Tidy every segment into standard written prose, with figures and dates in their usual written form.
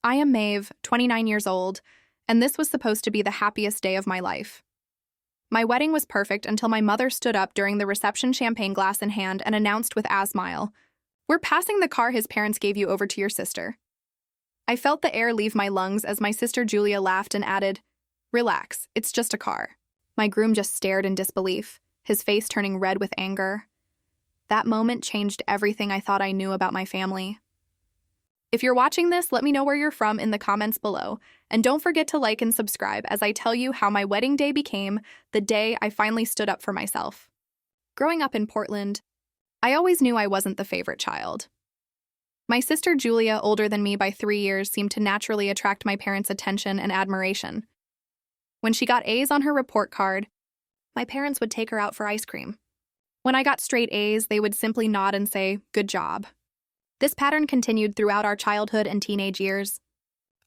I am Maeve, 29 years old, and this was supposed to be the happiest day of my life. My wedding was perfect until my mother stood up during the reception, champagne glass in hand, and announced with a smile, "We're passing the car his parents gave you over to your sister." I felt the air leave my lungs as my sister Julia laughed and added, "Relax, it's just a car." My groom just stared in disbelief, his face turning red with anger. That moment changed everything I thought I knew about my family. If you're watching this, let me know where you're from in the comments below, and don't forget to like and subscribe as I tell you how my wedding day became the day I finally stood up for myself. Growing up in Portland, I always knew I wasn't the favorite child. My sister Julia, older than me by 3 years, seemed to naturally attract my parents' attention and admiration. When she got A's on her report card, my parents would take her out for ice cream. When I got straight A's, they would simply nod and say, "Good job." This pattern continued throughout our childhood and teenage years.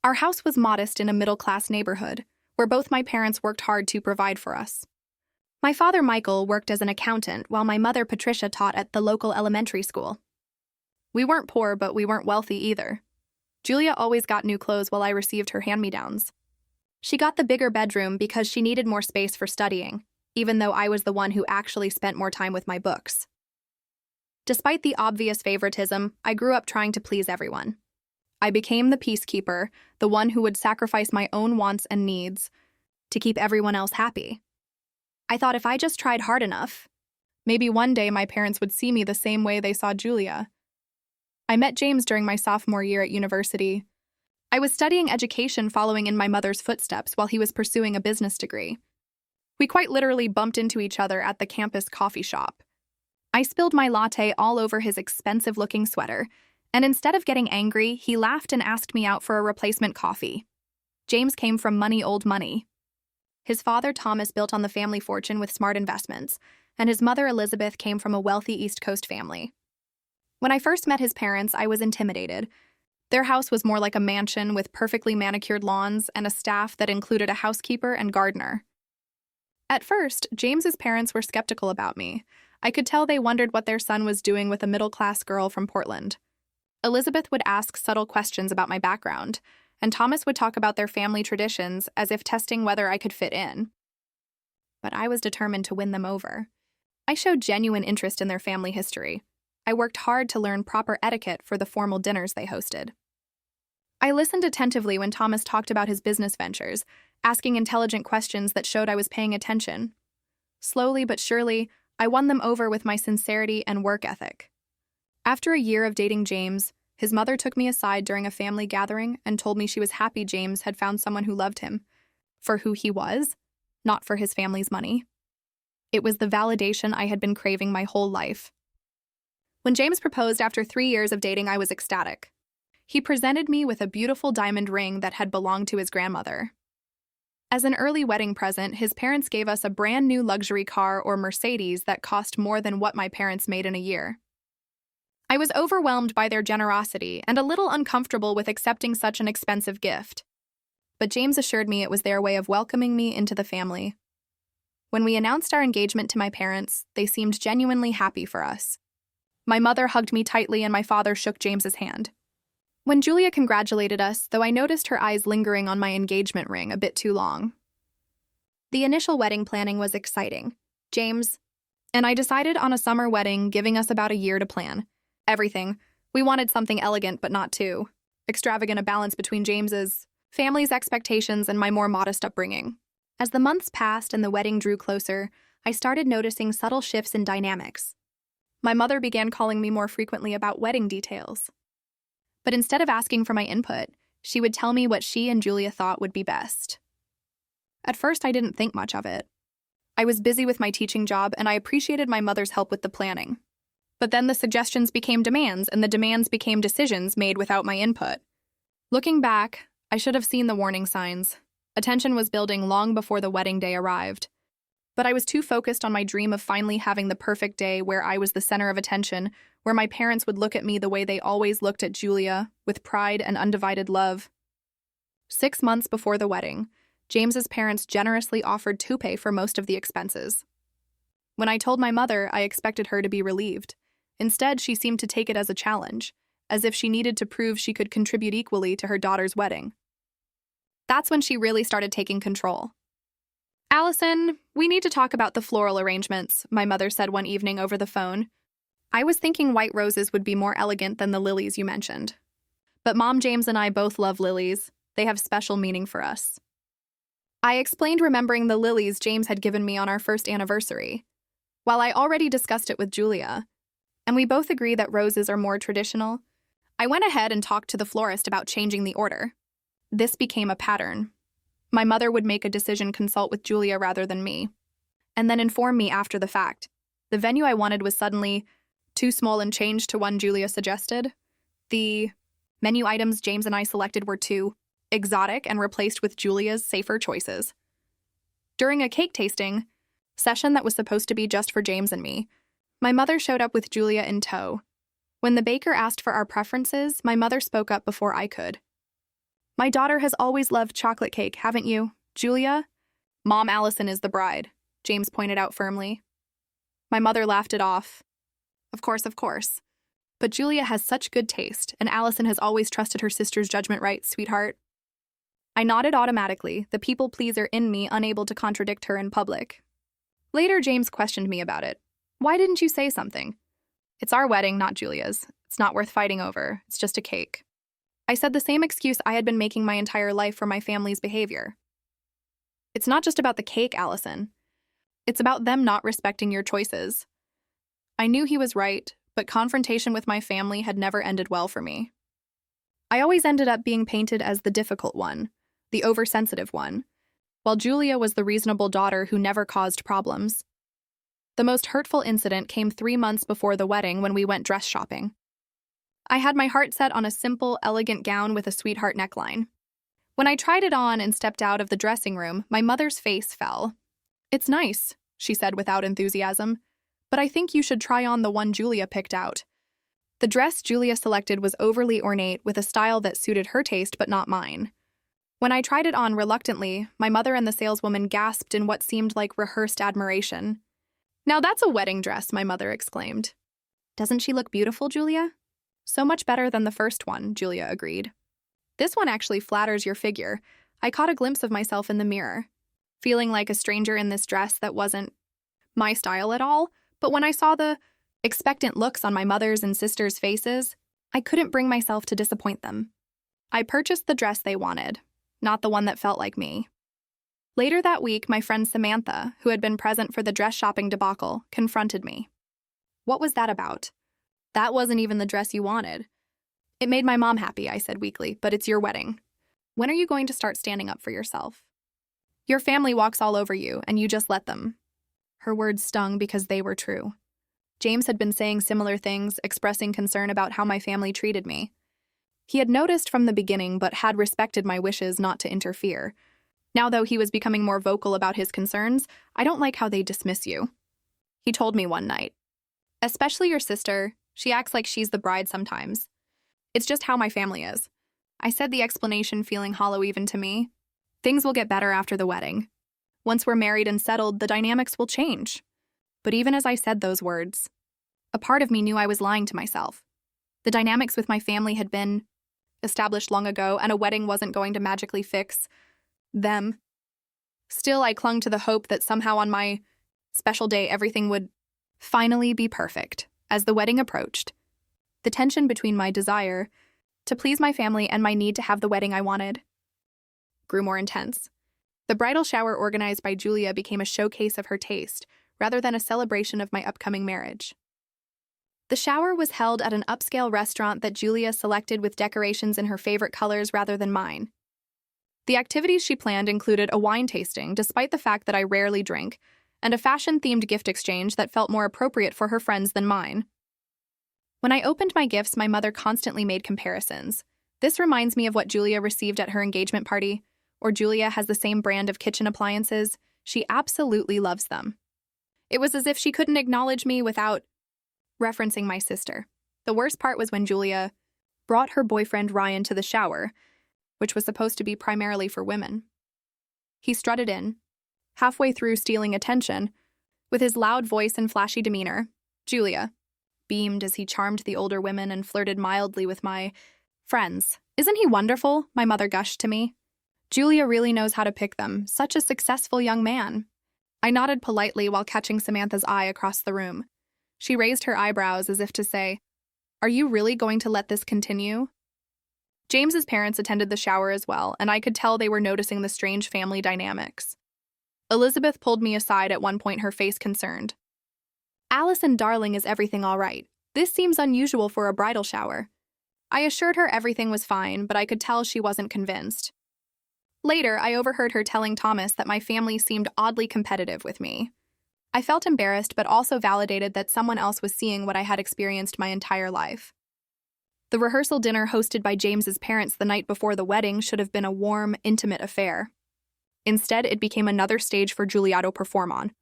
Our house was modest in a middle-class neighborhood, where both my parents worked hard to provide for us. My father, Michael, worked as an accountant, while my mother, Patricia, taught at the local elementary school. We weren't poor, but we weren't wealthy either. Julia always got new clothes while I received her hand-me-downs. She got the bigger bedroom because she needed more space for studying, even though I was the one who actually spent more time with my books. Despite the obvious favoritism, I grew up trying to please everyone. I became the peacekeeper, the one who would sacrifice my own wants and needs to keep everyone else happy. I thought if I just tried hard enough, maybe one day my parents would see me the same way they saw Julia. I met James during my sophomore year at university. I was studying education, following in my mother's footsteps while he was pursuing a business degree. We quite literally bumped into each other at the campus coffee shop. I spilled my latte all over his expensive-looking sweater, and instead of getting angry, he laughed and asked me out for a replacement coffee. James came from old money. His father, Thomas, built on the family fortune with smart investments, and his mother, Elizabeth, came from a wealthy East Coast family. When I first met his parents, I was intimidated. Their house was more like a mansion with perfectly manicured lawns and a staff that included a housekeeper and gardener. At first, James's parents were skeptical about me. I could tell they wondered what their son was doing with a middle-class girl from Portland. Elizabeth would ask subtle questions about my background, and Thomas would talk about their family traditions as if testing whether I could fit in. But I was determined to win them over. I showed genuine interest in their family history. I worked hard to learn proper etiquette for the formal dinners they hosted. I listened attentively when Thomas talked about his business ventures, asking intelligent questions that showed I was paying attention. Slowly but surely, I won them over with my sincerity and work ethic. After a year of dating James, his mother took me aside during a family gathering and told me she was happy James had found someone who loved him for who he was, not for his family's money. It was the validation I had been craving my whole life. When James proposed after 3 years of dating, I was ecstatic. He presented me with a beautiful diamond ring that had belonged to his grandmother. As an early wedding present, his parents gave us a brand new luxury car or Mercedes that cost more than what my parents made in a year. I was overwhelmed by their generosity and a little uncomfortable with accepting such an expensive gift. But James assured me it was their way of welcoming me into the family. When we announced our engagement to my parents, they seemed genuinely happy for us. My mother hugged me tightly and my father shook James's hand. When Julia congratulated us, though, I noticed her eyes lingering on my engagement ring a bit too long. The initial wedding planning was exciting. James and I decided on a summer wedding, giving us about a year to plan everything. We wanted something elegant but not too extravagant, a balance between James's family's expectations and my more modest upbringing. As the months passed and the wedding drew closer, I started noticing subtle shifts in dynamics. My mother began calling me more frequently about wedding details. But instead of asking for my input, she would tell me what she and Julia thought would be best. At first, I didn't think much of it. I was busy with my teaching job, and I appreciated my mother's help with the planning. But then the suggestions became demands, and the demands became decisions made without my input. Looking back, I should have seen the warning signs. Attention was building long before the wedding day arrived. But I was too focused on my dream of finally having the perfect day where I was the center of attention, where my parents would look at me the way they always looked at Julia, with pride and undivided love. 6 months before the wedding, James's parents generously offered to pay for most of the expenses. When I told my mother, I expected her to be relieved. Instead, she seemed to take it as a challenge, as if she needed to prove she could contribute equally to her daughter's wedding. That's when she really started taking control. "Allison, we need to talk about the floral arrangements," my mother said one evening over the phone. "I was thinking white roses would be more elegant than the lilies you mentioned. But Mom, James, and I both love lilies. They have special meaning for us." I explained, remembering the lilies James had given me on our first anniversary. While I already discussed it with Julia, and we both agree that roses are more traditional, I went ahead and talked to the florist about changing the order. This became a pattern. My mother would make a decision, consult with Julia rather than me, and then inform me after the fact. The venue I wanted was suddenly too small and changed to one Julia suggested. The menu items James and I selected were too exotic and replaced with Julia's safer choices. During a cake tasting session that was supposed to be just for James and me, my mother showed up with Julia in tow. When the baker asked for our preferences, my mother spoke up before I could. "My daughter has always loved chocolate cake, haven't you, Julia?" "Mom, Allison is the bride," James pointed out firmly. My mother laughed it off. Of course. But Julia has such good taste, and Allison has always trusted her sister's judgment, right, sweetheart?" I nodded automatically, the people-pleaser in me unable to contradict her in public. Later, James questioned me about it. "Why didn't you say something?" "It's our wedding, not Julia's. It's not worth fighting over. It's just a cake." I said the same excuse I had been making my entire life for my family's behavior. "It's not just about the cake, Allison. It's about them not respecting your choices." I knew he was right, but confrontation with my family had never ended well for me. I always ended up being painted as the difficult one, the oversensitive one, while Julia was the reasonable daughter who never caused problems. The most hurtful incident came 3 months before the wedding when we went dress shopping. I had my heart set on a simple, elegant gown with a sweetheart neckline. When I tried it on and stepped out of the dressing room, my mother's face fell. "It's nice," she said without enthusiasm, "but I think you should try on the one Julia picked out." The dress Julia selected was overly ornate with a style that suited her taste but not mine. When I tried it on reluctantly, my mother and the saleswoman gasped in what seemed like rehearsed admiration. "Now that's a wedding dress," my mother exclaimed. "Doesn't she look beautiful, Julia?" "So much better than the first one," Julia agreed. "This one actually flatters your figure." I caught a glimpse of myself in the mirror, feeling like a stranger in this dress that wasn't my style at all, but when I saw the expectant looks on my mother's and sister's faces, I couldn't bring myself to disappoint them. I purchased the dress they wanted, not the one that felt like me. Later that week, my friend Samantha, who had been present for the dress shopping debacle, confronted me. "What was that about? That wasn't even the dress you wanted." "It made my mom happy," I said weakly, "but it's your wedding. When are you going to start standing up for yourself? Your family walks all over you, and you just let them." Her words stung because they were true. James had been saying similar things, expressing concern about how my family treated me. He had noticed from the beginning but had respected my wishes not to interfere. Now, though he was becoming more vocal about his concerns, "I don't like how they dismiss you," he told me one night. "Especially your sister. She acts like she's the bride sometimes. It's just how my family is." I said, the explanation feeling hollow even to me. "Things will get better after the wedding. Once we're married and settled, the dynamics will change." But even as I said those words, a part of me knew I was lying to myself. The dynamics with my family had been established long ago, and a wedding wasn't going to magically fix them. Still, I clung to the hope that somehow on my special day everything would finally be perfect. As the wedding approached, the tension between my desire to please my family and my need to have the wedding I wanted grew more intense. The bridal shower organized by Julia became a showcase of her taste, rather than a celebration of my upcoming marriage. The shower was held at an upscale restaurant that Julia selected with decorations in her favorite colors rather than mine. The activities she planned included a wine tasting, despite the fact that I rarely drink, and a fashion-themed gift exchange that felt more appropriate for her friends than mine. When I opened my gifts, my mother constantly made comparisons. "This reminds me of what Julia received at her engagement party," or "Julia has the same brand of kitchen appliances. She absolutely loves them." It was as if she couldn't acknowledge me without referencing my sister. The worst part was when Julia brought her boyfriend Ryan to the shower, which was supposed to be primarily for women. He strutted in, halfway through stealing attention, with his loud voice and flashy demeanor. "Julia, beamed as he charmed the older women and flirted mildly with my friends. "Isn't he wonderful?" my mother gushed to me. "Julia really knows how to pick them. Such a successful young man." I nodded politely while catching Samantha's eye across the room. She raised her eyebrows as if to say, "Are you really going to let this continue?" James's parents attended the shower as well, and I could tell they were noticing the strange family dynamics. Elizabeth pulled me aside at one point, her face concerned. "Allison, darling, is everything all right? This seems unusual for a bridal shower." I assured her everything was fine, but I could tell she wasn't convinced. Later, I overheard her telling Thomas that my family seemed oddly competitive with me. I felt embarrassed, but also validated that someone else was seeing what I had experienced my entire life. The rehearsal dinner hosted by James's parents the night before the wedding should have been a warm, intimate affair. Instead, it became another stage for Julia to perform on.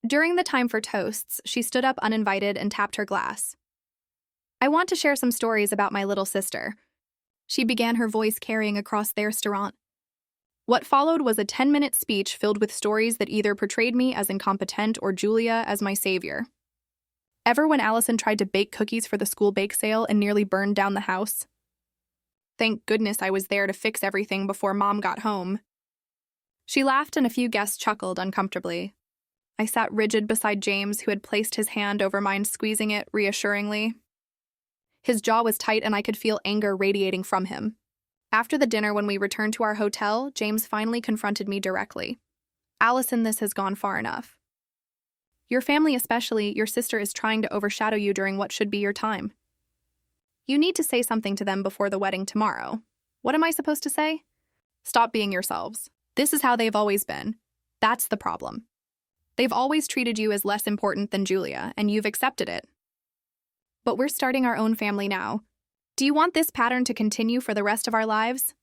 During the time for toasts, she stood up uninvited and tapped her glass. "I want to share some stories about my little sister," she began, her voice carrying across the restaurant. What followed was a 10-minute speech filled with stories that either portrayed me as incompetent or Julia as my savior. Ever when Allison tried to bake cookies for the school bake sale and nearly burned down the house? Thank goodness I was there to fix everything before Mom got home. She laughed and a few guests chuckled uncomfortably. I sat rigid beside James, who had placed his hand over mine, squeezing it reassuringly. His jaw was tight and I could feel anger radiating from him. After the dinner, when we returned to our hotel, James finally confronted me directly. "Allison, this has gone far enough. Your family, especially your sister, is trying to overshadow you during what should be your time. You need to say something to them before the wedding tomorrow." What am I supposed to say? "Stop being yourselves. This is how they've always been. That's the problem. They've always treated you as less important than Julia, and you've accepted it. But we're starting our own family now. Do you want this pattern to continue for the rest of our lives?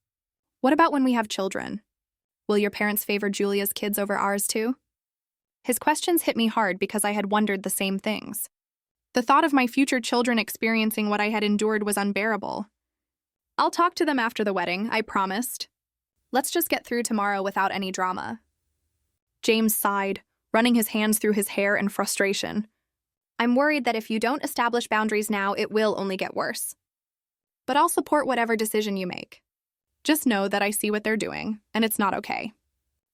What about when we have children? Will your parents favor Julia's kids over ours too?" His questions hit me hard because I had wondered the same things. The thought of my future children experiencing what I had endured was unbearable. "I'll talk to them after the wedding," I promised. "Let's just get through tomorrow without any drama." James sighed, running his hands through his hair in frustration. "I'm worried that if you don't establish boundaries now, it will only get worse. But I'll support whatever decision you make. Just know that I see what they're doing, and it's not okay."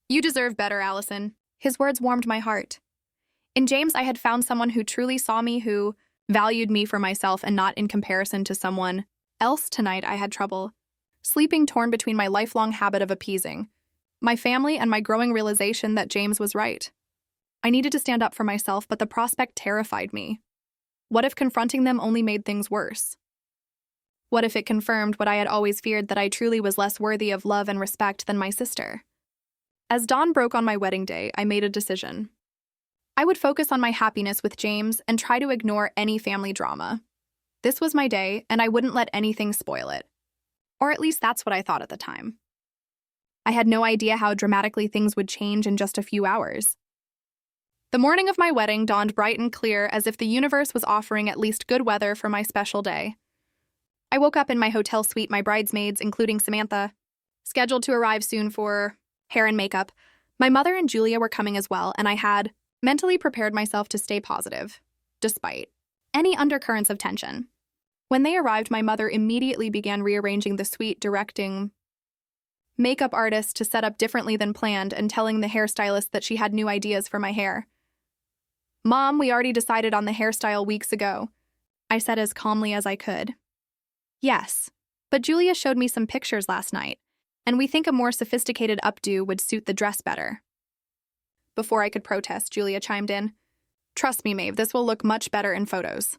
"You deserve better, Allison." His words warmed my heart. In James, I had found someone who truly saw me, who valued me for myself and not in comparison to someone else. Tonight, I had trouble sleeping, torn between my lifelong habit of appeasing my family and my growing realization that James was right. I needed to stand up for myself, but the prospect terrified me. What if confronting them only made things worse? What if it confirmed what I had always feared, that I truly was less worthy of love and respect than my sister? As dawn broke on my wedding day, I made a decision. I would focus on my happiness with James and try to ignore any family drama. This was my day, and I wouldn't let anything spoil it. Or at least that's what I thought at the time. I had no idea how dramatically things would change in just a few hours. The morning of my wedding dawned bright and clear, as if the universe was offering at least good weather for my special day. I woke up in my hotel suite, my bridesmaids, including Samantha, scheduled to arrive soon for hair and makeup. My mother and Julia were coming as well, and I had mentally prepared myself to stay positive, despite any undercurrents of tension. When they arrived, my mother immediately began rearranging the suite, directing makeup artists to set up differently than planned, and telling the hairstylist that she had new ideas for my hair. "Mom, we already decided on the hairstyle weeks ago," I said as calmly as I could. "Yes, but Julia showed me some pictures last night, and we think a more sophisticated updo would suit the dress better." Before I could protest, Julia chimed in. "Trust me, Maeve, this will look much better in photos."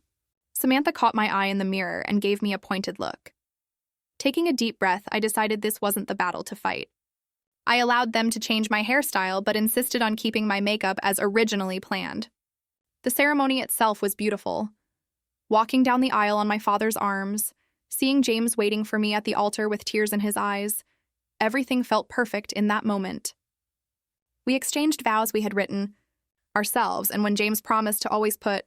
Samantha caught my eye in the mirror and gave me a pointed look. Taking a deep breath, I decided this wasn't the battle to fight. I allowed them to change my hairstyle, but insisted on keeping my makeup as originally planned. The ceremony itself was beautiful. Walking down the aisle on my father's arms, seeing James waiting for me at the altar with tears in his eyes, everything felt perfect in that moment. We exchanged vows we had written ourselves, and when James promised to always put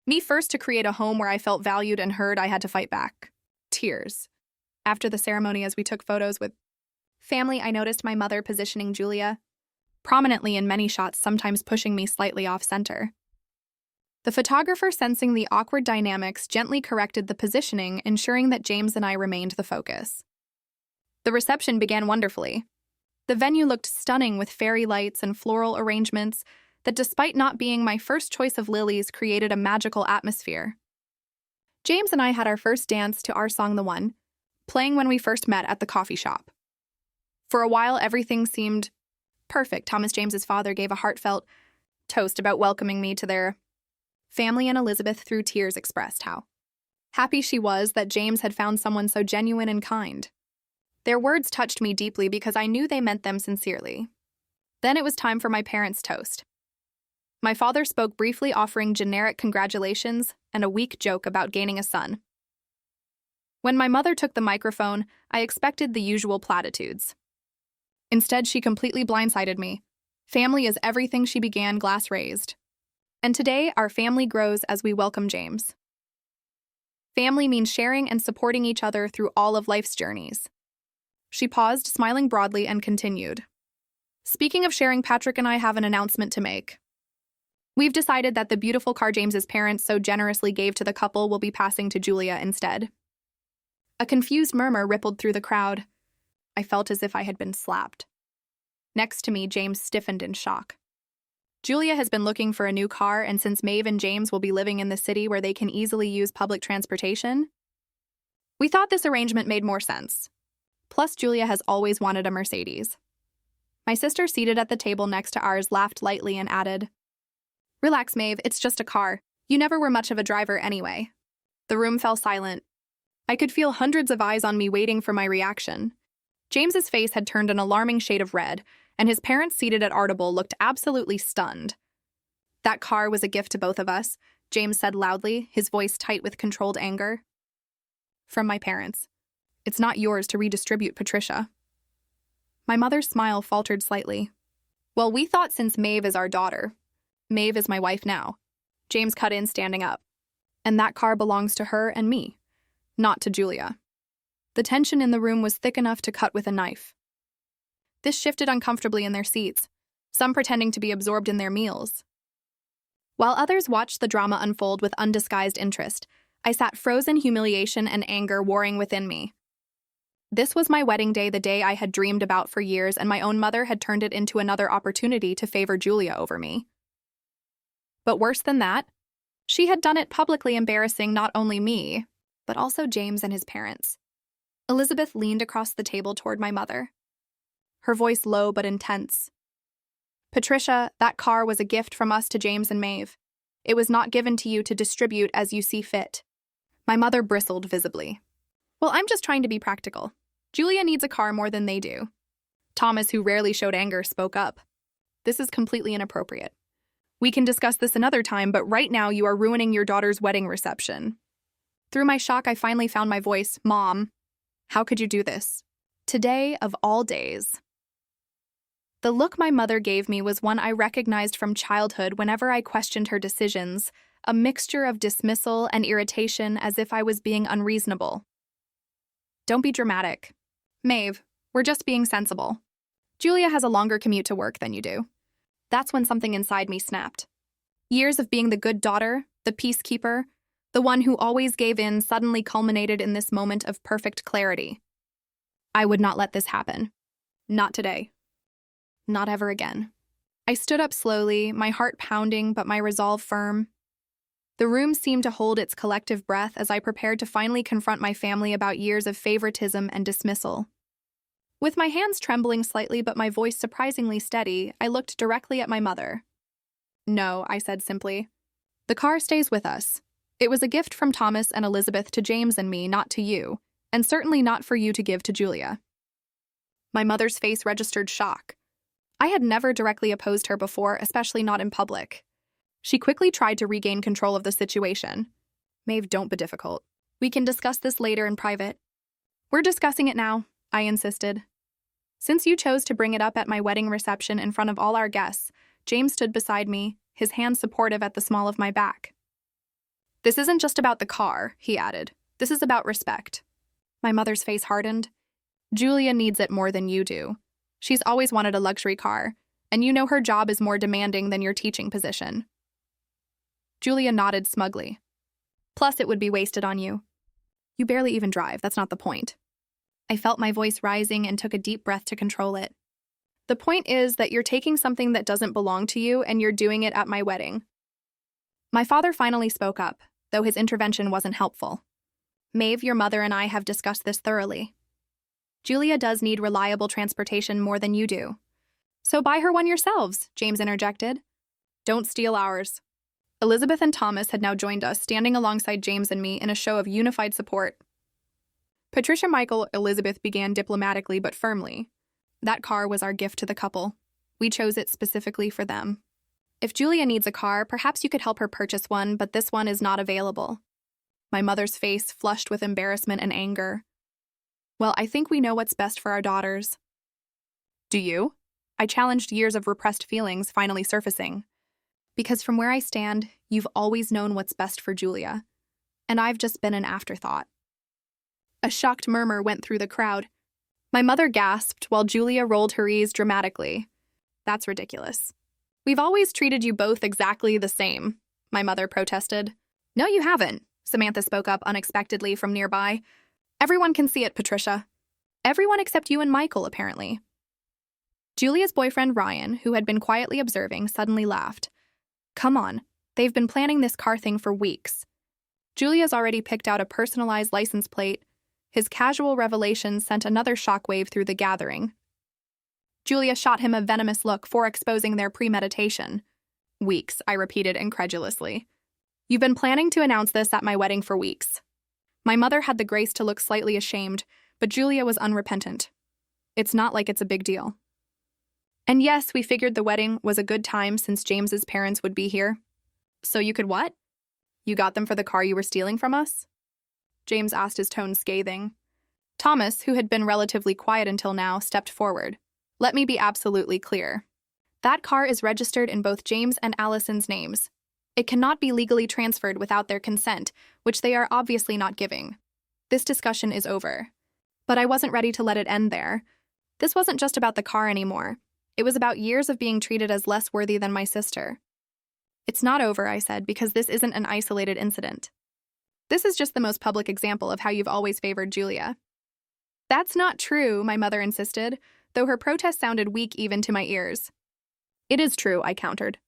me first, to create a home where I felt valued and heard, I had to fight back. Tears. After the ceremony, as we took photos with family, I noticed my mother positioning Julia prominently in many shots, sometimes pushing me slightly off center. The photographer, sensing the awkward dynamics, gently corrected the positioning, ensuring that James and I remained the focus. The reception began wonderfully. The venue looked stunning with fairy lights and floral arrangements that, despite not being my first choice of lilies, created a magical atmosphere. James and I had our first dance to our song The One, playing when we first met at the coffee shop. For a while, everything seemed perfect. Thomas, James's father, gave a heartfelt toast about welcoming me to their family, and Elizabeth, through tears, expressed how happy she was that James had found someone so genuine and kind. Their words touched me deeply because I knew they meant them sincerely. Then it was time for my parents' toast. My father spoke briefly, offering generic congratulations and a weak joke about gaining a son. When my mother took the microphone, I expected the usual platitudes. Instead, she completely blindsided me. Family is everything, she began, glass raised. And today, our family grows as we welcome James. Family means sharing and supporting each other through all of life's journeys. She paused, smiling broadly, and continued. Speaking of sharing, Patrick and I have an announcement to make. We've decided that the beautiful car James's parents so generously gave to the couple will be passing to Julia instead. A confused murmur rippled through the crowd. I felt as if I had been slapped. Next to me, James stiffened in shock. Julia has been looking for a new car, and since Maeve and James will be living in the city where they can easily use public transportation, we thought this arrangement made more sense. Plus, Julia has always wanted a Mercedes. My sister, seated at the table next to ours, laughed lightly and added, "Relax, Maeve, it's just a car. You never were much of a driver anyway." The room fell silent. I could feel hundreds of eyes on me waiting for my reaction. James's face had turned an alarming shade of red, and his parents, seated at our table, looked absolutely stunned. "That car was a gift to both of us," James said loudly, his voice tight with controlled anger. "From my parents. It's not yours to redistribute, Patricia." My mother's smile faltered slightly. "Well, we thought since Maeve is our daughter. Maeve is my wife now," James cut in, standing up. "And that car belongs to her and me, not to Julia." The tension in the room was thick enough to cut with a knife. This shifted uncomfortably in their seats, some pretending to be absorbed in their meals. While others watched the drama unfold with undisguised interest, I sat frozen, humiliation and anger warring within me. This was my wedding day, the day I had dreamed about for years, and my own mother had turned it into another opportunity to favor Julia over me. But worse than that, she had done it publicly, embarrassing not only me, but also James and his parents. Elizabeth leaned across the table toward my mother, her voice low but intense. "Patricia, that car was a gift from us to James and Maeve. It was not given to you to distribute as you see fit." My mother bristled visibly. "Well, I'm just trying to be practical. Julia needs a car more than they do." Thomas, who rarely showed anger, spoke up. "This is completely inappropriate. We can discuss this another time, but right now you are ruining your daughter's wedding reception." Through my shock, I finally found my voice. "Mom, how could you do this? Today of all days." The look my mother gave me was one I recognized from childhood whenever I questioned her decisions, a mixture of dismissal and irritation, as if I was being unreasonable. "Don't be dramatic. Maeve, we're just being sensible. Julia has a longer commute to work than you do." That's when something inside me snapped. Years of being the good daughter, the peacekeeper, the one who always gave in, suddenly culminated in this moment of perfect clarity. I would not let this happen. Not today. Not ever again. I stood up slowly, my heart pounding but my resolve firm. The room seemed to hold its collective breath as I prepared to finally confront my family about years of favoritism and dismissal. With my hands trembling slightly but my voice surprisingly steady, I looked directly at my mother. "No," I said simply. "The car stays with us. It was a gift from Thomas and Elizabeth to James and me, not to you, and certainly not for you to give to Julia." My mother's face registered shock. I had never directly opposed her before, especially not in public. She quickly tried to regain control of the situation. "Maeve, don't be difficult. We can discuss this later in private." "We're discussing it now," I insisted. "Since you chose to bring it up at my wedding reception in front of all our guests," James stood beside me, his hand supportive at the small of my back. "This isn't just about the car," he added. "This is about respect." My mother's face hardened. "Julia needs it more than you do. She's always wanted a luxury car, and you know her job is more demanding than your teaching position." Julia nodded smugly. Plus, it would be wasted on you. You barely even drive, that's not the point. I felt my voice rising and took a deep breath to control it. The point is that you're taking something that doesn't belong to you and you're doing it at my wedding. My father finally spoke up, though his intervention wasn't helpful. Maeve, your mother and I have discussed this thoroughly. Julia does need reliable transportation more than you do. So buy her one yourselves, James interjected. Don't steal ours. Elizabeth and Thomas had now joined us, standing alongside James and me in a show of unified support. Patricia, Michael, Elizabeth began diplomatically but firmly. That car was our gift to the couple. We chose it specifically for them. If Julia needs a car, perhaps you could help her purchase one, but this one is not available. My mother's face flushed with embarrassment and anger. Well, I think we know what's best for our daughters. Do you? I challenged, years of repressed feelings finally surfacing. Because from where I stand, you've always known what's best for Julia. And I've just been an afterthought. A shocked murmur went through the crowd. My mother gasped while Julia rolled her eyes dramatically. That's ridiculous. We've always treated you both exactly the same, my mother protested. No, you haven't, Samantha spoke up unexpectedly from nearby. Everyone can see it, Patricia. Everyone except you and Michael, apparently. Julia's boyfriend, Ryan, who had been quietly observing, suddenly laughed. Come on, they've been planning this car thing for weeks. Julia's already picked out a personalized license plate. His casual revelation sent another shockwave through the gathering. Julia shot him a venomous look for exposing their premeditation. Weeks, I repeated incredulously. You've been planning to announce this at my wedding for weeks. My mother had the grace to look slightly ashamed, but Julia was unrepentant. It's not like it's a big deal. And yes, we figured the wedding was a good time since James's parents would be here. So you could what? You got them for the car you were stealing from us? James asked, his tone scathing. Thomas, who had been relatively quiet until now, stepped forward. Let me be absolutely clear. That car is registered in both James and Allison's names. It cannot be legally transferred without their consent, which they are obviously not giving. This discussion is over. But I wasn't ready to let it end there. This wasn't just about the car anymore. It was about years of being treated as less worthy than my sister. It's not over, I said, because this isn't an isolated incident. This is just the most public example of how you've always favored Julia. That's not true, my mother insisted, though her protest sounded weak even to my ears. It is true, I countered.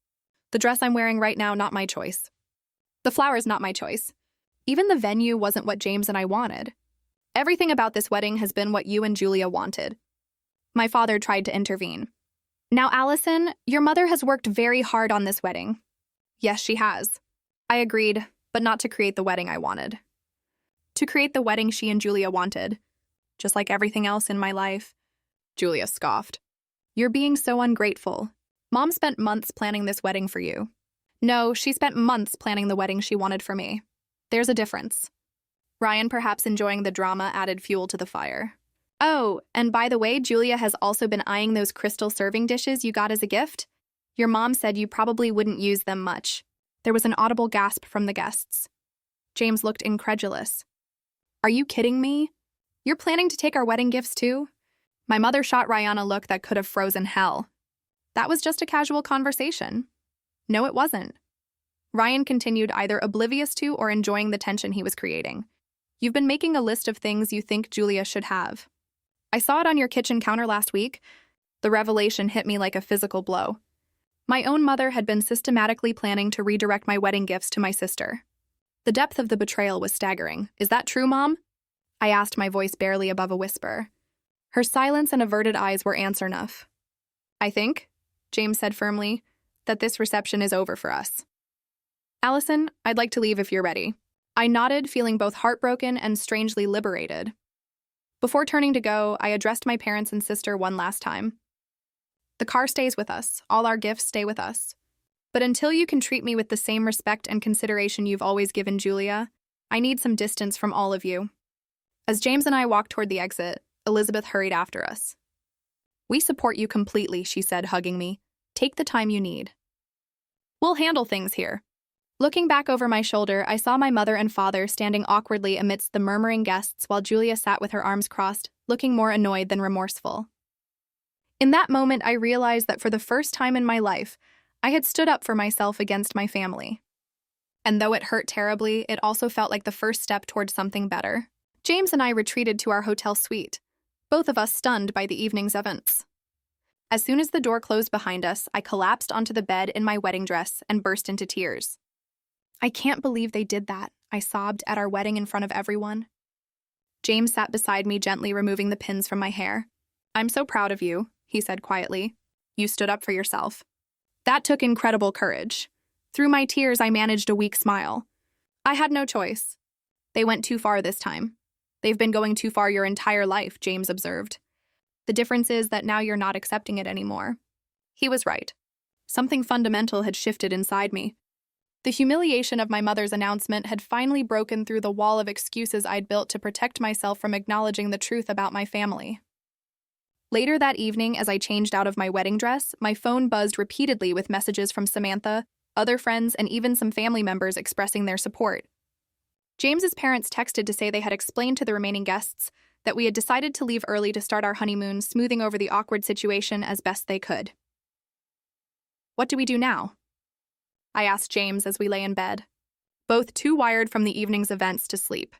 The dress I'm wearing right now, not my choice. The flowers, not my choice. Even the venue wasn't what James and I wanted. Everything about this wedding has been what you and Julia wanted. My father tried to intervene. Now, Allison, your mother has worked very hard on this wedding. Yes, she has. I agreed, but not to create the wedding I wanted. To create the wedding she and Julia wanted. Just like everything else in my life. Julia scoffed. You're being so ungrateful. Mom spent months planning this wedding for you. No, she spent months planning the wedding she wanted for me. There's a difference. Ryan, perhaps enjoying the drama, added fuel to the fire. Oh, and by the way, Julia has also been eyeing those crystal serving dishes you got as a gift. Your mom said you probably wouldn't use them much. There was an audible gasp from the guests. James looked incredulous. Are you kidding me? You're planning to take our wedding gifts too? My mother shot Ryan a look that could have frozen hell. That was just a casual conversation. No, it wasn't. Ryan continued, either oblivious to or enjoying the tension he was creating. You've been making a list of things you think Julia should have. I saw it on your kitchen counter last week. The revelation hit me like a physical blow. My own mother had been systematically planning to redirect my wedding gifts to my sister. The depth of the betrayal was staggering. Is that true, Mom? I asked, my voice barely above a whisper. Her silence and averted eyes were answer enough. I think, James said firmly, that this reception is over for us. Allison, I'd like to leave if you're ready. I nodded, feeling both heartbroken and strangely liberated. Before turning to go, I addressed my parents and sister one last time. The car stays with us. All our gifts stay with us. But until you can treat me with the same respect and consideration you've always given Julia, I need some distance from all of you. As James and I walked toward the exit, Elizabeth hurried after us. We support you completely, she said, hugging me. Take the time you need. We'll handle things here. Looking back over my shoulder, I saw my mother and father standing awkwardly amidst the murmuring guests while Julia sat with her arms crossed, looking more annoyed than remorseful. In that moment, I realized that for the first time in my life, I had stood up for myself against my family. And though it hurt terribly, it also felt like the first step towards something better. James and I retreated to our hotel suite, both of us stunned by the evening's events. As soon as the door closed behind us, I collapsed onto the bed in my wedding dress and burst into tears. I can't believe they did that, I sobbed at our wedding in front of everyone. James sat beside me, gently removing the pins from my hair. I'm so proud of you, he said quietly. You stood up for yourself. That took incredible courage. Through my tears, I managed a weak smile. I had no choice. They went too far this time. They've been going too far your entire life, James observed. The difference is that now you're not accepting it anymore. He was right. Something fundamental had shifted inside me. The humiliation of my mother's announcement had finally broken through the wall of excuses I'd built to protect myself from acknowledging the truth about my family. Later that evening, as I changed out of my wedding dress, my phone buzzed repeatedly with messages from Samantha, other friends, and even some family members expressing their support. James's parents texted to say they had explained to the remaining guests that we had decided to leave early to start our honeymoon, smoothing over the awkward situation as best they could. What do we do now? I asked James as we lay in bed, both too wired from the evening's events to sleep.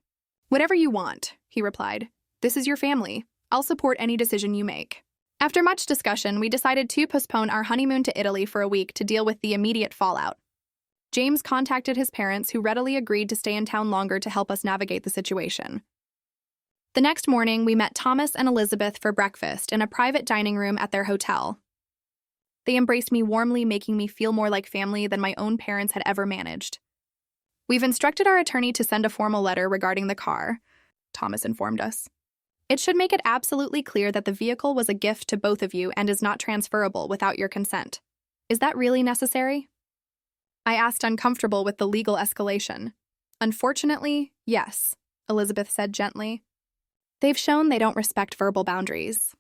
Whatever you want, he replied. This is your family. I'll support any decision you make. After much discussion, we decided to postpone our honeymoon to Italy for a week to deal with the immediate fallout. James contacted his parents, who readily agreed to stay in town longer to help us navigate the situation. The next morning, we met Thomas and Elizabeth for breakfast in a private dining room at their hotel. They embraced me warmly, making me feel more like family than my own parents had ever managed. We've instructed our attorney to send a formal letter regarding the car, Thomas informed us. It should make it absolutely clear that the vehicle was a gift to both of you and is not transferable without your consent. Is that really necessary? I asked, uncomfortable with the legal escalation. Unfortunately, yes, Elizabeth said gently. They've shown they don't respect verbal boundaries.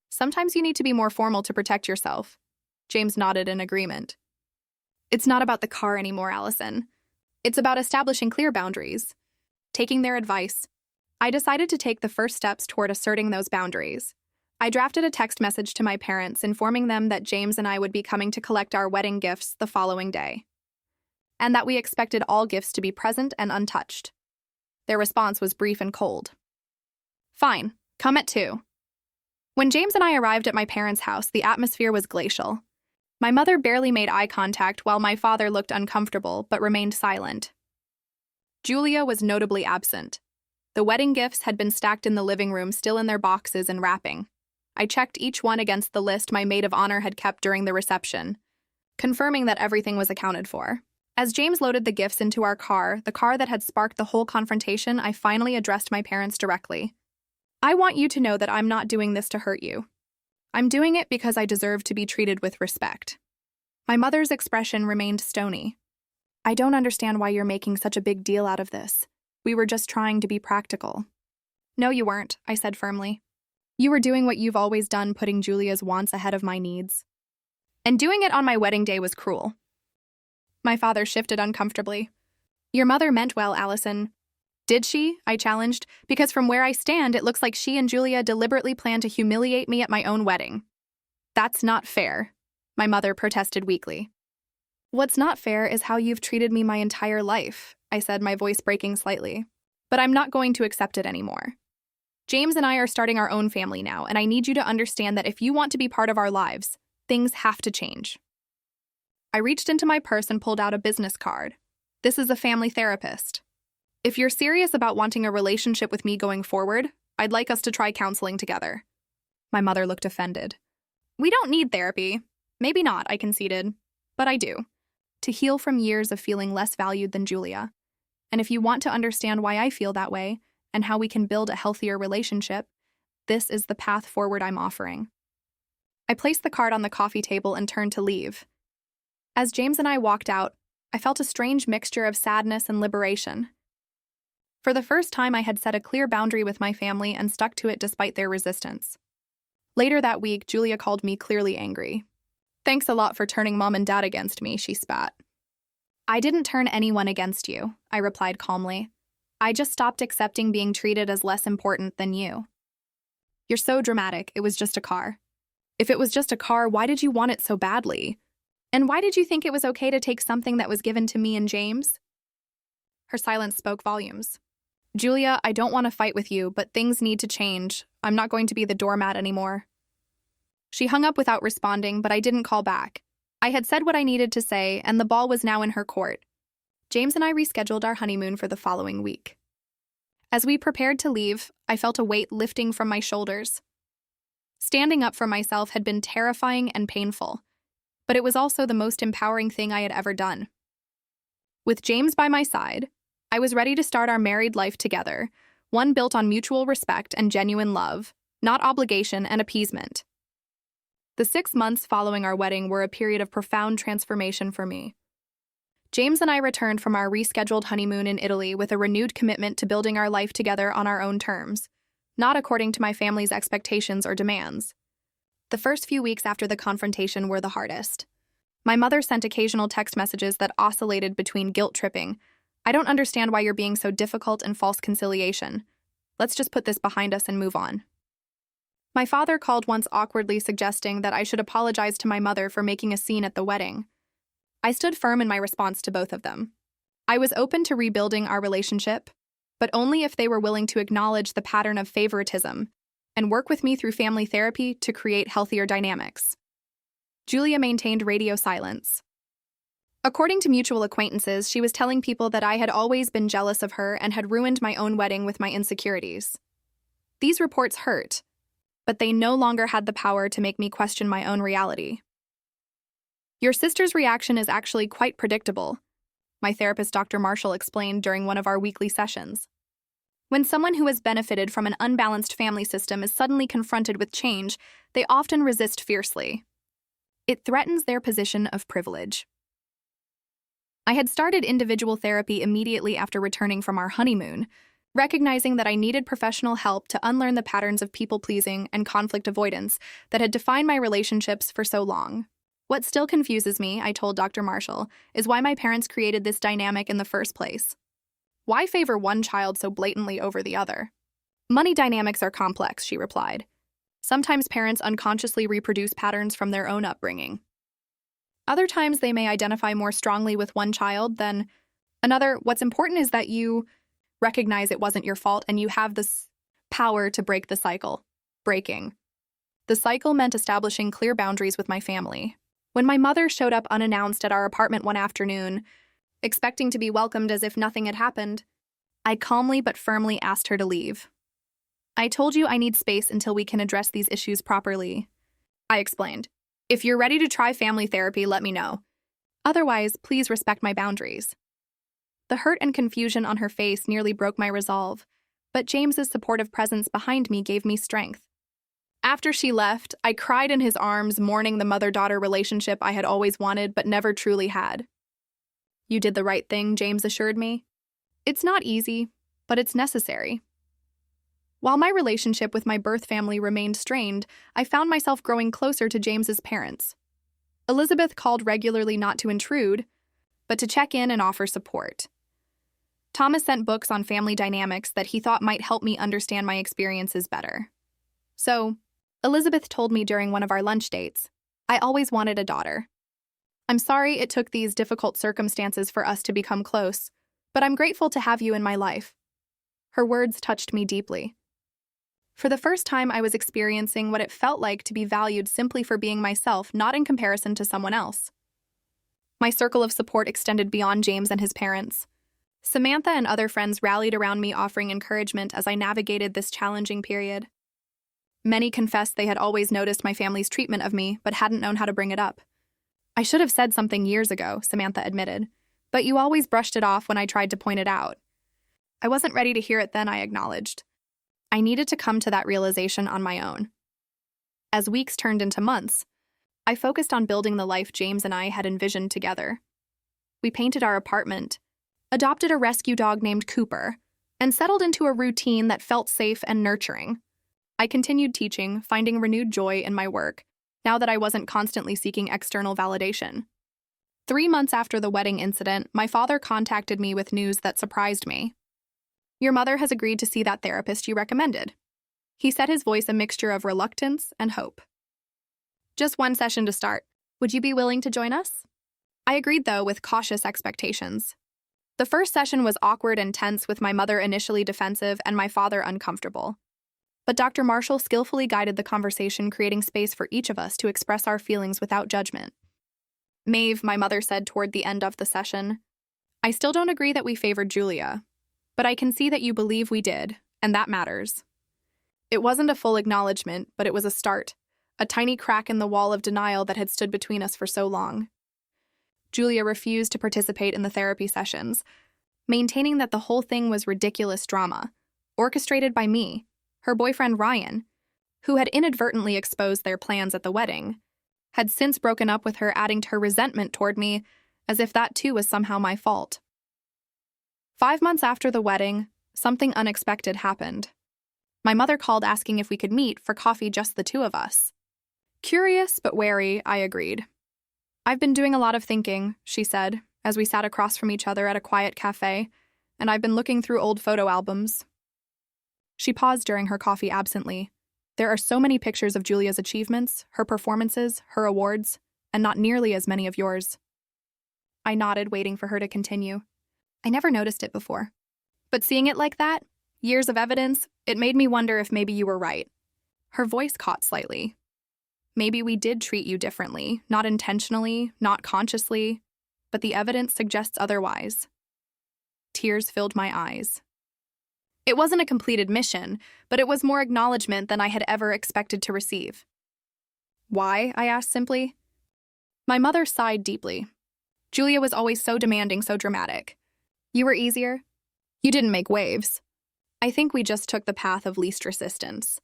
Sometimes you need to be more formal to protect yourself. James nodded in agreement. It's not about the car anymore, Allison. It's about establishing clear boundaries. Taking their advice, I decided to take the first steps toward asserting those boundaries. I drafted a text message to my parents informing them that James and I would be coming to collect our wedding gifts the following day, and that we expected all gifts to be present and untouched. Their response was brief and cold. Fine, come at 2. When James and I arrived at my parents' house, the atmosphere was glacial. My mother barely made eye contact while my father looked uncomfortable but remained silent. Julia was notably absent. The wedding gifts had been stacked in the living room, still in their boxes and wrapping. I checked each one against the list my maid of honor had kept during the reception, confirming that everything was accounted for. As James loaded the gifts into our car, the car that had sparked the whole confrontation, I finally addressed my parents directly. I want you to know that I'm not doing this to hurt you. I'm doing it because I deserve to be treated with respect. My mother's expression remained stony. I don't understand why you're making such a big deal out of this. We were just trying to be practical. No, you weren't, I said firmly. You were doing what you've always done, putting Julia's wants ahead of my needs. And doing it on my wedding day was cruel. My father shifted uncomfortably. Your mother meant well, Allison. Did she? I challenged, because from where I stand, it looks like she and Julia deliberately planned to humiliate me at my own wedding. That's not fair, my mother protested weakly. What's not fair is how you've treated me my entire life, I said, my voice breaking slightly. But I'm not going to accept it anymore. James and I are starting our own family now, and I need you to understand that if you want to be part of our lives, things have to change. I reached into my purse and pulled out a business card. This is a family therapist. If you're serious about wanting a relationship with me going forward, I'd like us to try counseling together. My mother looked offended. We don't need therapy. Maybe not, I conceded. But I do. To heal from years of feeling less valued than Julia. And if you want to understand why I feel that way, and how we can build a healthier relationship, this is the path forward I'm offering. I placed the card on the coffee table and turned to leave. As James and I walked out, I felt a strange mixture of sadness and liberation. For the first time, I had set a clear boundary with my family and stuck to it despite their resistance. Later that week, Julia called me clearly angry. Thanks a lot for turning Mom and Dad against me, she spat. I didn't turn anyone against you, I replied calmly. I just stopped accepting being treated as less important than you. You're so dramatic, it was just a car. If it was just a car, why did you want it so badly? And why did you think it was okay to take something that was given to me and James? Her silence spoke volumes. Julia, I don't want to fight with you, but things need to change. I'm not going to be the doormat anymore. She hung up without responding, but I didn't call back. I had said what I needed to say, and the ball was now in her court. James and I rescheduled our honeymoon for the following week. As we prepared to leave, I felt a weight lifting from my shoulders. Standing up for myself had been terrifying and painful, but it was also the most empowering thing I had ever done. With James by my side, I was ready to start our married life together, one built on mutual respect and genuine love, not obligation and appeasement. The 6 months following our wedding were a period of profound transformation for me. James and I returned from our rescheduled honeymoon in Italy with a renewed commitment to building our life together on our own terms, not according to my family's expectations or demands. The first few weeks after the confrontation were the hardest. My mother sent occasional text messages that oscillated between guilt-tripping. I don't understand why you're being so difficult, and false conciliation. Let's just put this behind us and move on. My father called once, awkwardly suggesting that I should apologize to my mother for making a scene at the wedding. I stood firm in my response to both of them. I was open to rebuilding our relationship, but only if they were willing to acknowledge the pattern of favoritism and work with me through family therapy to create healthier dynamics. Julia maintained radio silence. According to mutual acquaintances, she was telling people that I had always been jealous of her and had ruined my own wedding with my insecurities. These reports hurt, but they no longer had the power to make me question my own reality. Your sister's reaction is actually quite predictable, my therapist Dr. Marshall explained during one of our weekly sessions. When someone who has benefited from an unbalanced family system is suddenly confronted with change, they often resist fiercely. It threatens their position of privilege. I had started individual therapy immediately after returning from our honeymoon, recognizing that I needed professional help to unlearn the patterns of people-pleasing and conflict avoidance that had defined my relationships for so long. What still confuses me, I told Dr. Marshall, is why my parents created this dynamic in the first place. Why favor one child so blatantly over the other? Money dynamics are complex, she replied. Sometimes parents unconsciously reproduce patterns from their own upbringing. Other times they may identify more strongly with one child than another. What's important is that you recognize it wasn't your fault and you have this power to break the cycle. Breaking the cycle meant establishing clear boundaries with my family. When my mother showed up unannounced at our apartment one afternoon, expecting to be welcomed as if nothing had happened, I calmly but firmly asked her to leave. I told you I need space until we can address these issues properly, I explained. If you're ready to try family therapy, let me know. Otherwise, please respect my boundaries. The hurt and confusion on her face nearly broke my resolve, but James's supportive presence behind me gave me strength. After she left, I cried in his arms, mourning the mother-daughter relationship I had always wanted but never truly had. You did the right thing, James assured me. It's not easy, but it's necessary. While my relationship with my birth family remained strained, I found myself growing closer to James's parents. Elizabeth called regularly, not to intrude, but to check in and offer support. Thomas sent books on family dynamics that he thought might help me understand my experiences better. So, Elizabeth told me during one of our lunch dates, I always wanted a daughter. I'm sorry it took these difficult circumstances for us to become close, but I'm grateful to have you in my life. Her words touched me deeply. For the first time, I was experiencing what it felt like to be valued simply for being myself, not in comparison to someone else. My circle of support extended beyond James and his parents. Samantha and other friends rallied around me, offering encouragement as I navigated this challenging period. Many confessed they had always noticed my family's treatment of me, but hadn't known how to bring it up. I should have said something years ago, Samantha admitted, but you always brushed it off when I tried to point it out. I wasn't ready to hear it then, I acknowledged. I needed to come to that realization on my own. As weeks turned into months, I focused on building the life James and I had envisioned together. We painted our apartment, adopted a rescue dog named Cooper, and settled into a routine that felt safe and nurturing. I continued teaching, finding renewed joy in my work, now that I wasn't constantly seeking external validation. 3 months after the wedding incident, my father contacted me with news that surprised me. Your mother has agreed to see that therapist you recommended. He said, his voice a mixture of reluctance and hope. Just one session to start. Would you be willing to join us? I agreed, though, with cautious expectations. The first session was awkward and tense, with my mother initially defensive and my father uncomfortable. But Dr. Marshall skillfully guided the conversation, creating space for each of us to express our feelings without judgment. "Maeve," my mother said toward the end of the session, "I still don't agree that we favored Julia, but I can see that you believe we did, and that matters." It wasn't a full acknowledgement, but it was a start, a tiny crack in the wall of denial that had stood between us for so long. Julia refused to participate in the therapy sessions, maintaining that the whole thing was ridiculous drama, orchestrated by me, her boyfriend Ryan, who had inadvertently exposed their plans at the wedding, had since broken up with her, adding to her resentment toward me, as if that too was somehow my fault. 5 months after the wedding, something unexpected happened. My mother called asking if we could meet for coffee, just the two of us. Curious but wary, I agreed. "I've been doing a lot of thinking," she said, as we sat across from each other at a quiet cafe, "and I've been looking through old photo albums." She paused during her coffee absently. "There are so many pictures of Julia's achievements, her performances, her awards, and not nearly as many of yours." I nodded, waiting for her to continue. "I never noticed it before. But seeing it like that, years of evidence, it made me wonder if maybe you were right." Her voice caught slightly. "Maybe we did treat you differently, not intentionally, not consciously, but the evidence suggests otherwise." Tears filled my eyes. It wasn't a complete admission, but it was more acknowledgement than I had ever expected to receive. "Why?" I asked simply. My mother sighed deeply. "Julia was always so demanding, so dramatic. You were easier. You didn't make waves. I think we just took the path of least resistance.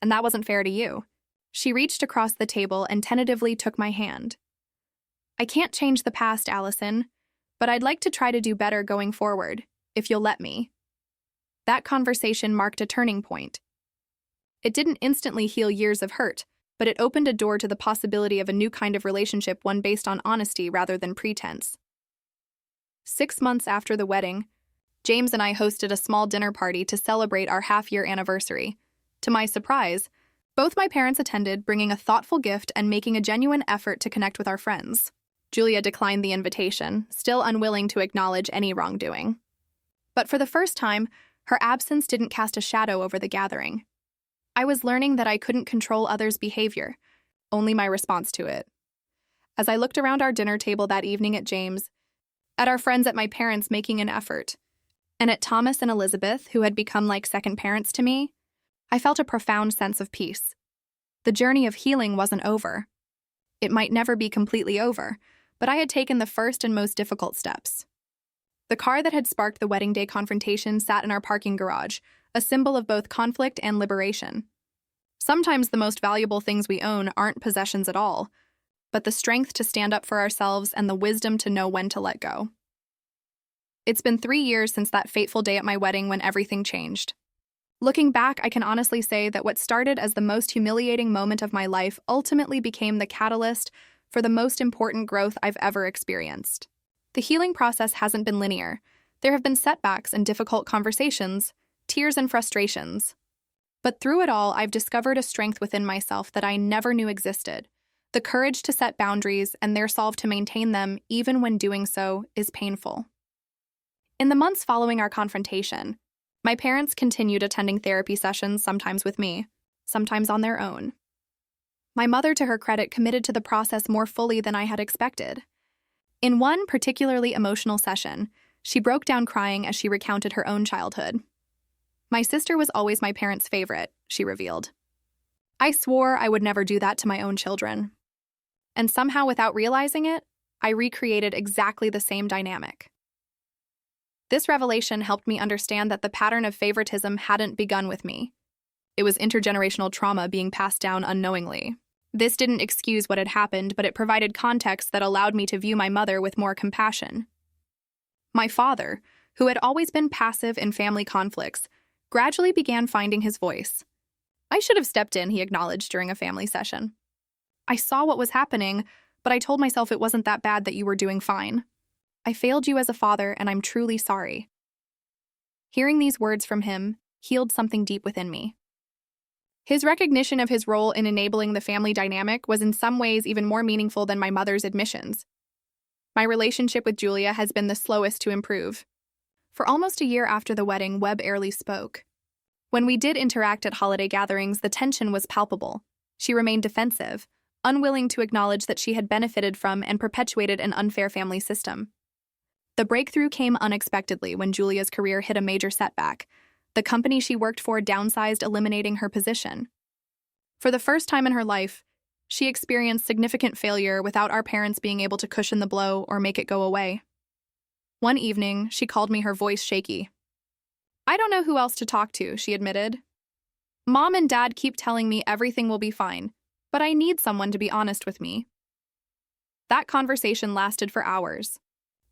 And that wasn't fair to you." She reached across the table and tentatively took my hand. "I can't change the past, Allison, but I'd like to try to do better going forward, if you'll let me." That conversation marked a turning point. It didn't instantly heal years of hurt, but it opened a door to the possibility of a new kind of relationship, one based on honesty rather than pretense. 6 months after the wedding, James and I hosted a small dinner party to celebrate our half-year anniversary. To my surprise, both my parents attended, bringing a thoughtful gift and making a genuine effort to connect with our friends. Julia declined the invitation, still unwilling to acknowledge any wrongdoing. But for the first time, her absence didn't cast a shadow over the gathering. I was learning that I couldn't control others' behavior, only my response to it. As I looked around our dinner table that evening at James, at our friends, at my parents making an effort, and at Thomas and Elizabeth, who had become like second parents to me, I felt a profound sense of peace. The journey of healing wasn't over. It might never be completely over, but I had taken the first and most difficult steps. The car that had sparked the wedding day confrontation sat in our parking garage, a symbol of both conflict and liberation. Sometimes the most valuable things we own aren't possessions at all, but the strength to stand up for ourselves and the wisdom to know when to let go. It's been 3 years since that fateful day at my wedding when everything changed. Looking back, I can honestly say that what started as the most humiliating moment of my life ultimately became the catalyst for the most important growth I've ever experienced. The healing process hasn't been linear. There have been setbacks and difficult conversations, tears and frustrations. But through it all, I've discovered a strength within myself that I never knew existed. The courage to set boundaries and their resolve to maintain them, even when doing so is painful. In the months following our confrontation, my parents continued attending therapy sessions, sometimes with me, sometimes on their own. My mother, to her credit, committed to the process more fully than I had expected. In one particularly emotional session, she broke down crying as she recounted her own childhood. "My sister was always my parents' favorite," she revealed. "I swore I would never do that to my own children. And somehow, without realizing it, I recreated exactly the same dynamic." This revelation helped me understand that the pattern of favoritism hadn't begun with me. It was intergenerational trauma being passed down unknowingly. This didn't excuse what had happened, but it provided context that allowed me to view my mother with more compassion. My father, who had always been passive in family conflicts, gradually began finding his voice. "I should have stepped in," he acknowledged during a family session. "I saw what was happening, but I told myself it wasn't that bad, that you were doing fine. I failed you as a father, and I'm truly sorry." Hearing these words from him healed something deep within me. His recognition of his role in enabling the family dynamic was in some ways even more meaningful than my mother's admissions. My relationship with Julia has been the slowest to improve. For almost a year after the wedding, Webb barely spoke. When we did interact at holiday gatherings, the tension was palpable. She remained defensive, unwilling to acknowledge that she had benefited from and perpetuated an unfair family system. The breakthrough came unexpectedly when Julia's career hit a major setback. The company she worked for downsized, eliminating her position. For the first time in her life, she experienced significant failure without our parents being able to cushion the blow or make it go away. One evening, she called me, her voice shaky. "I don't know who else to talk to," she admitted. "Mom and Dad keep telling me everything will be fine, but I need someone to be honest with me." That conversation lasted for hours.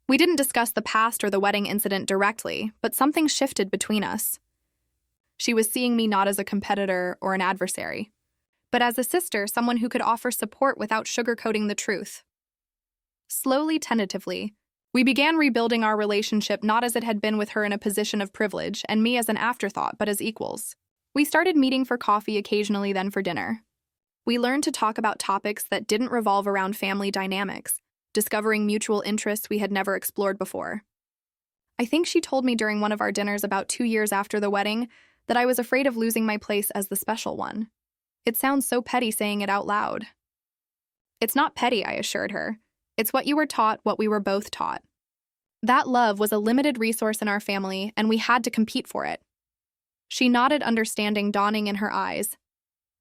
We didn't discuss the past or the wedding incident directly, but something shifted between us. She was seeing me not as a competitor or an adversary, but as a sister, someone who could offer support without sugarcoating the truth. Slowly, tentatively, we began rebuilding our relationship, not as it had been, with her in a position of privilege and me as an afterthought, but as equals. We started meeting for coffee occasionally, then for dinner. We learned to talk about topics that didn't revolve around family dynamics, discovering mutual interests we had never explored before. I think she told me during one of our dinners about 2 years after the wedding that I was afraid of losing my place as the special one. It sounds so petty saying it out loud. "It's not petty," I assured her. "It's what you were taught, what we were both taught." That love was a limited resource in our family, and we had to compete for it. She nodded, understanding dawning in her eyes.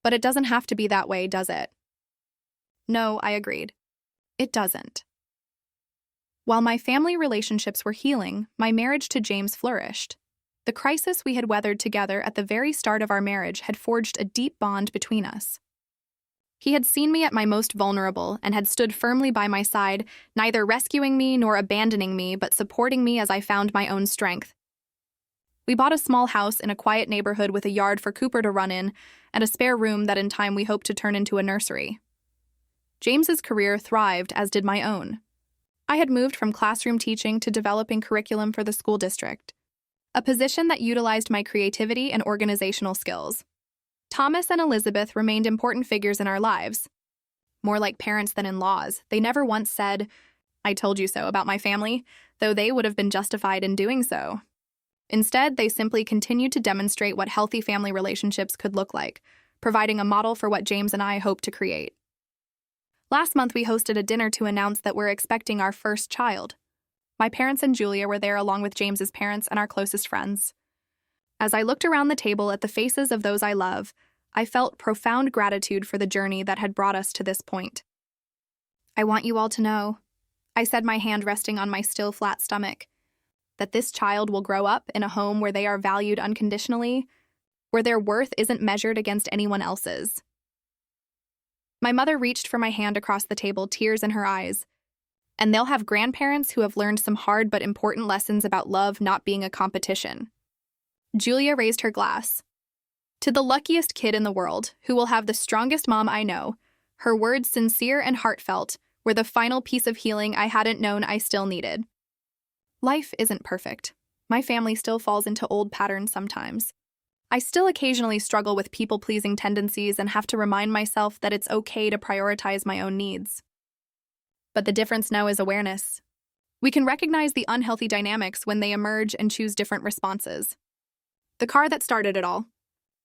"But it doesn't have to be that way, does it?" "No," I agreed. "It doesn't." While my family relationships were healing, my marriage to James flourished. The crisis we had weathered together at the very start of our marriage had forged a deep bond between us. He had seen me at my most vulnerable and had stood firmly by my side, neither rescuing me nor abandoning me, but supporting me as I found my own strength. We bought a small house in a quiet neighborhood with a yard for Cooper to run in and a spare room that in time we hoped to turn into a nursery. James's career thrived, as did my own. I had moved from classroom teaching to developing curriculum for the school district, a position that utilized my creativity and organizational skills. Thomas and Elizabeth remained important figures in our lives. More like parents than in-laws, they never once said, "I told you so," about my family, though they would have been justified in doing so. Instead, they simply continued to demonstrate what healthy family relationships could look like, providing a model for what James and I hope to create. Last month, we hosted a dinner to announce that we're expecting our first child. My parents and Julia were there, along with James's parents and our closest friends. As I looked around the table at the faces of those I love, I felt profound gratitude for the journey that had brought us to this point. "I want you all to know," I said, my hand resting on my still flat stomach, "that this child will grow up in a home where they are valued unconditionally, where their worth isn't measured against anyone else's." My mother reached for my hand across the table, tears in her eyes. "And they'll have grandparents who have learned some hard but important lessons about love not being a competition." Julia raised her glass. "To the luckiest kid in the world, who will have the strongest mom I know," her words, sincere and heartfelt, were the final piece of healing I hadn't known I still needed. Life isn't perfect. My family still falls into old patterns sometimes. I still occasionally struggle with people-pleasing tendencies and have to remind myself that it's okay to prioritize my own needs. But the difference now is awareness. We can recognize the unhealthy dynamics when they emerge and choose different responses. The car that started it all.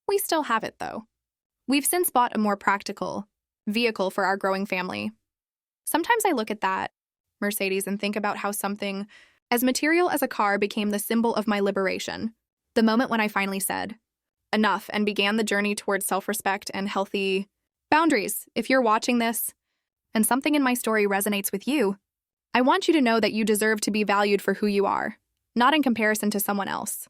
We still have it, though. We've since bought a more practical vehicle for our growing family. Sometimes I look at that Mercedes and think about how something as material as a car became the symbol of my liberation. The moment when I finally said, "Enough," and began the journey towards self-respect and healthy boundaries. If you're watching this and something in my story resonates with you, I want you to know that you deserve to be valued for who you are, not in comparison to someone else.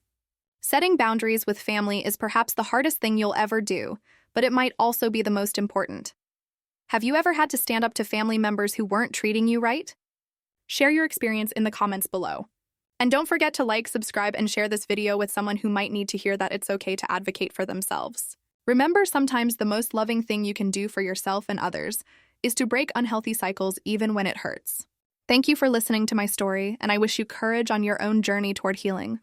Setting boundaries with family is perhaps the hardest thing you'll ever do, but it might also be the most important. Have you ever had to stand up to family members who weren't treating you right? Share your experience in the comments below. And don't forget to like, subscribe, and share this video with someone who might need to hear that it's okay to advocate for themselves. Remember, sometimes the most loving thing you can do for yourself and others is to break unhealthy cycles even when it hurts. Thank you for listening to my story, and I wish you courage on your own journey toward healing.